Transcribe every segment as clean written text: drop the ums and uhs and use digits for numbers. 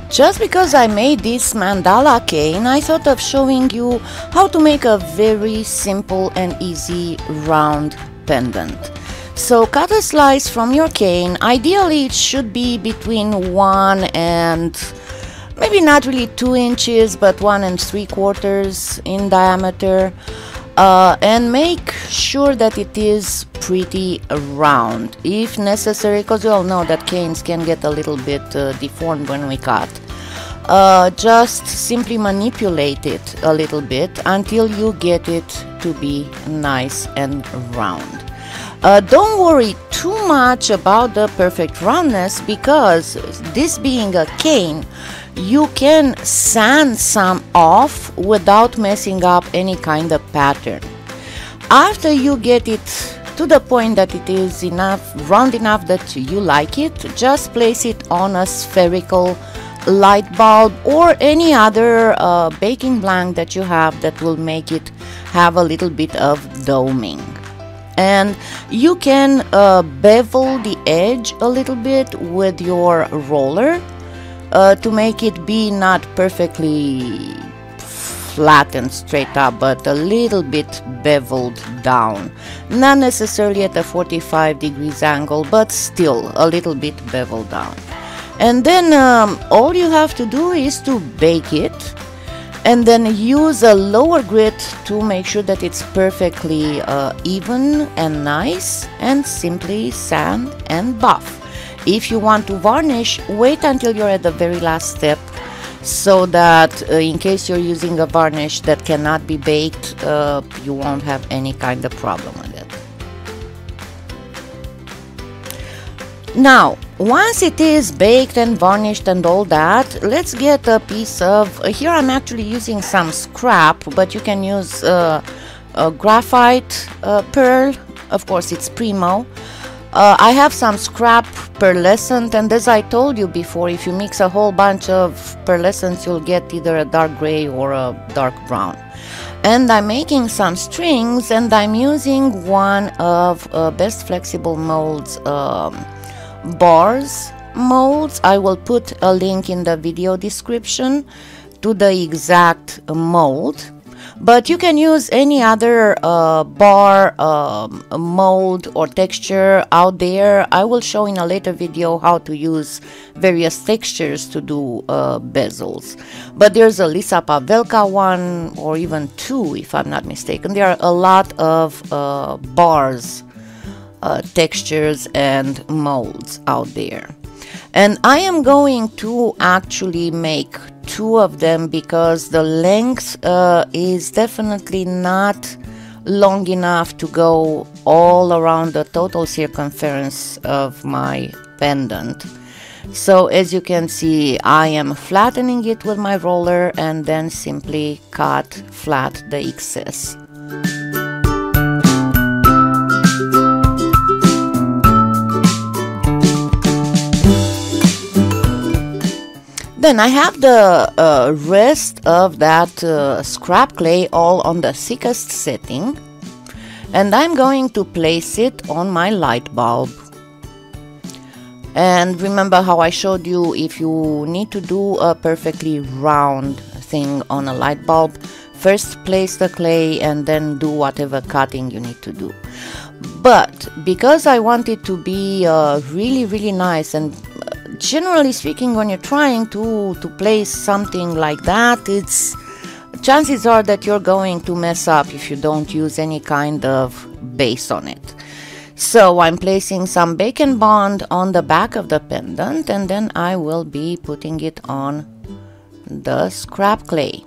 Just because I made this mandala cane, I thought of showing you how to make a very simple and easy round pendant. So cut a slice from your cane. Ideally it should be between 1 and maybe not really 2 inches, but 1 3/4 in diameter. And make sure that it is pretty round if necessary, because you all know that canes can get a little bit deformed when we cut. Just simply manipulate it a little bit until you get it to be nice and round. Don't worry too much about the perfect roundness, because this being a cane, you can sand some off without messing up any kind of pattern. After you get it to the point that it is round enough that you like it, just place it on a spherical light bulb or any other baking blank that you have that will make it have a little bit of doming. And you can bevel the edge a little bit with your roller to make it be not perfectly flat and straight up, but a little bit beveled down. Not necessarily at a 45 degrees angle, but still a little bit beveled down. And then all you have to do is to bake it, and then use a lower grit to make sure that it's perfectly even and nice, and simply sand and buff. If you want to varnish, wait until you're at the very last step, so that in case you're using a varnish that cannot be baked, you won't have any kind of problem with it. Now, once it is baked and varnished and all that, let's get a piece of, here I'm actually using some scrap, but you can use a graphite pearl, of course it's Premo. I have some scrap pearlescent, and as I told you before, if you mix a whole bunch of pearlescents, you'll get either a dark gray or a dark brown. And I'm making some strings, and I'm using one of Best Flexible Molds bars molds. I will put a link in the video description to the exact mold, but you can use any other bar mold or texture out there. I will show in a later video how to use various textures to do bezels, but there's a Lisa Pavelka one, or even 2 if I'm not mistaken. There are a lot of bars, textures and molds out there, and I am going to actually make 2 of them, because the length is definitely not long enough to go all around the total circumference of my pendant. So as you can see, I am flattening it with my roller and then simply cut flat the excess. Then I have the rest of that scrap clay all on the thickest setting, and I'm going to place it on my light bulb. And remember how I showed you, if you need to do a perfectly round thing on a light bulb, first place the clay and then do whatever cutting you need to do. But because I want it to be really nice, and generally speaking, when you're trying to place something like that, it's chances are that you're going to mess up if you don't use any kind of base on it. So I'm placing some bacon bond on the back of the pendant, and then I will be putting it on the scrap clay.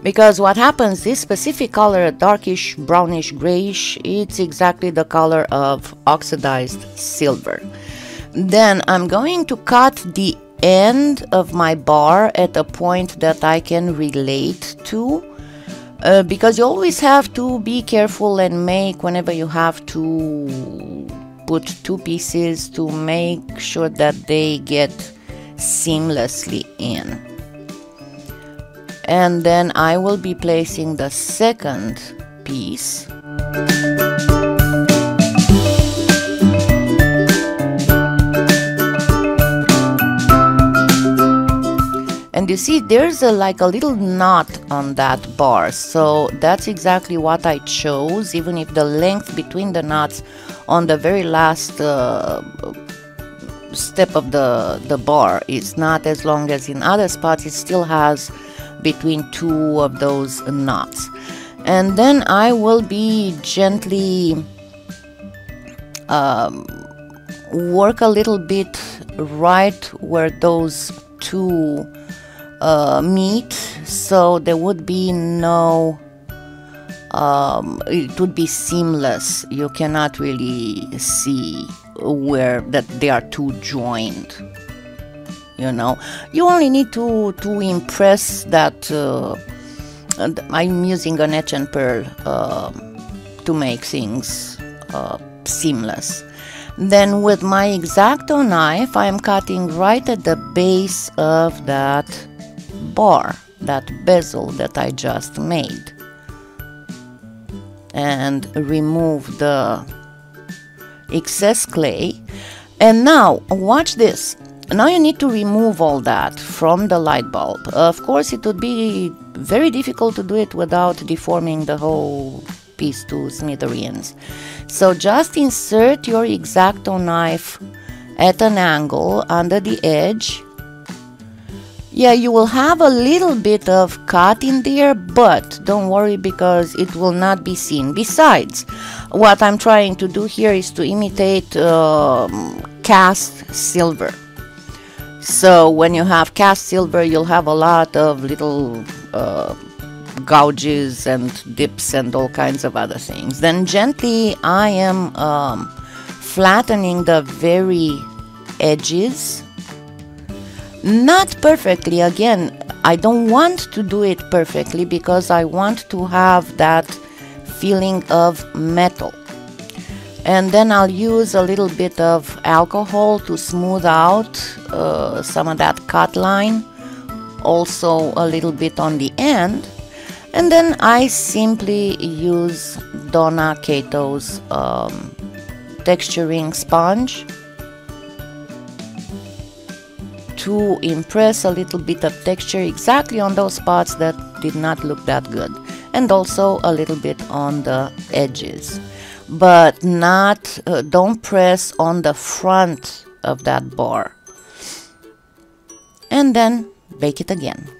Because what happens, this specific color, darkish, brownish, grayish, it's exactly the color of oxidized silver. Then I'm going to cut the end of my bar at a point that I can relate to, because you always have to be careful and make, whenever you have to put 2 pieces, to make sure that they get seamlessly in. And then I will be placing the second piece. And you see there's like a little knot on that bar, so that's exactly what I chose, even if the length between the knots on the very last step of the bar is not as long as in other spots. It still has between two of those knots. And then I will be gently work a little bit right where those two meet, so there would be no it would be seamless. You cannot really see where that they are two joined, you know. You only need to impress that I'm using an etch and pearl to make things seamless. Then with my exacto knife I am cutting right at the base of that bar, that bezel that I just made, and remove the excess clay. And now watch this. Now you need to remove all that from the light bulb. Of course it would be very difficult to do it without deforming the whole piece to smithereens. So just insert your exacto knife at an angle under the edge. Yeah, you will have a little bit of cut in there, but don't worry because it will not be seen. Besides, what I'm trying to do here is to imitate cast silver. So when you have cast silver, you'll have a lot of little gouges and dips and all kinds of other things. Then gently I am flattening the very edges. Not perfectly, again, I don't want to do it perfectly because I want to have that feeling of metal. And then I'll use a little bit of alcohol to smooth out some of that cut line, also a little bit on the end. And then I simply use Donna Cato's texturing sponge to impress a little bit of texture exactly on those spots that did not look that good, and also a little bit on the edges, but not don't press on the front of that bar. And then bake it again.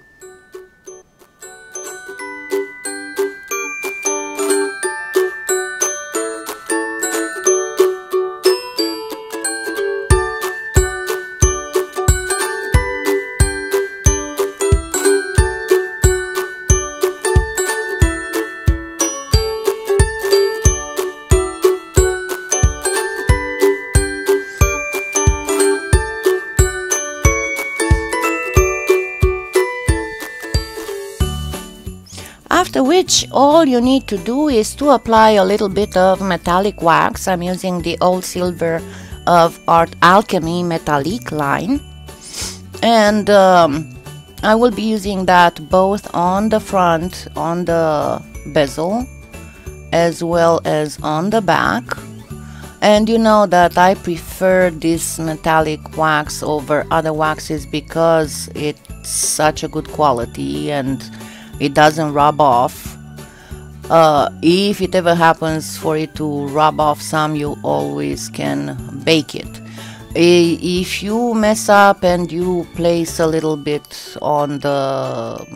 After which, all you need to do is to apply a little bit of metallic wax. I'm using the old silver of ArtAlchemy Metallique line, and I will be using that both on the front, on the bezel, as well as on the back. And you know that I prefer this metallic wax over other waxes because it's such a good quality and it doesn't rub off. If it ever happens for it to rub off some, you always can bake it. If you mess up and you place a little bit on the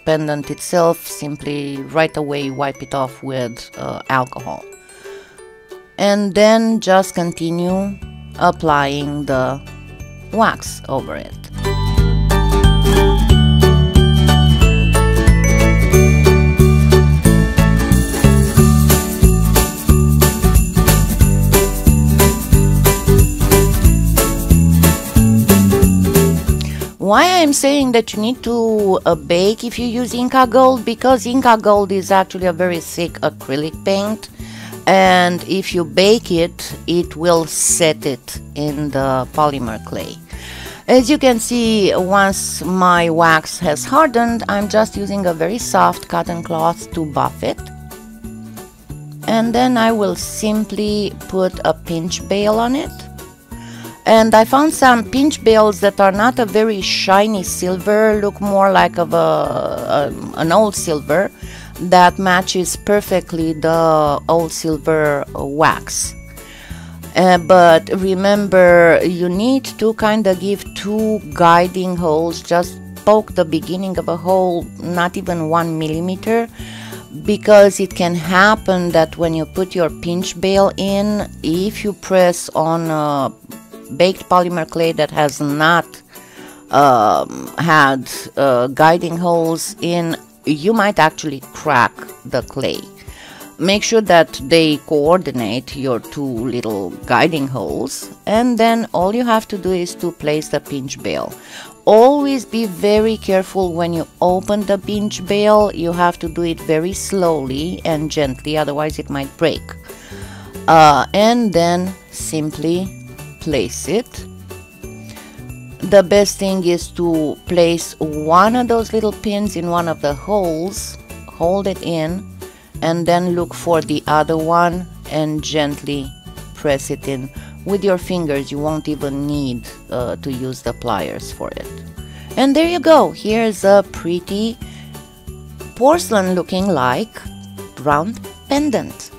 pendant itself, simply right away wipe it off with alcohol. And then just continue applying the wax over it. Why I'm saying that you need to bake if you use Inca Gold? Because Inca Gold is actually a very thick acrylic paint, and if you bake it, it will set it in the polymer clay. As you can see, once my wax has hardened, I'm just using a very soft cotton cloth to buff it. And then I will simply put a pinch bail on it. And I found some pinch bells that are not a very shiny silver, look more like of an old silver that matches perfectly the old silver wax. But remember, you need to kind of give 2 guiding holes, just poke the beginning of a hole, not even 1 millimeter, because it can happen that when you put your pinch bale in, if you press on baked polymer clay that has not had guiding holes in, you might actually crack the clay. Make sure that they coordinate your 2 little guiding holes, and then all you have to do is to place the pinch bale. Always be very careful when you open the pinch bale. You have to do it very slowly and gently, otherwise it might break. And then simply place it. The best thing is to place one of those little pins in one of the holes, hold it in, and then look for the other one and gently press it in with your fingers. You won't even need to use the pliers for it. And there you go. Here's a pretty porcelain looking like round pendant.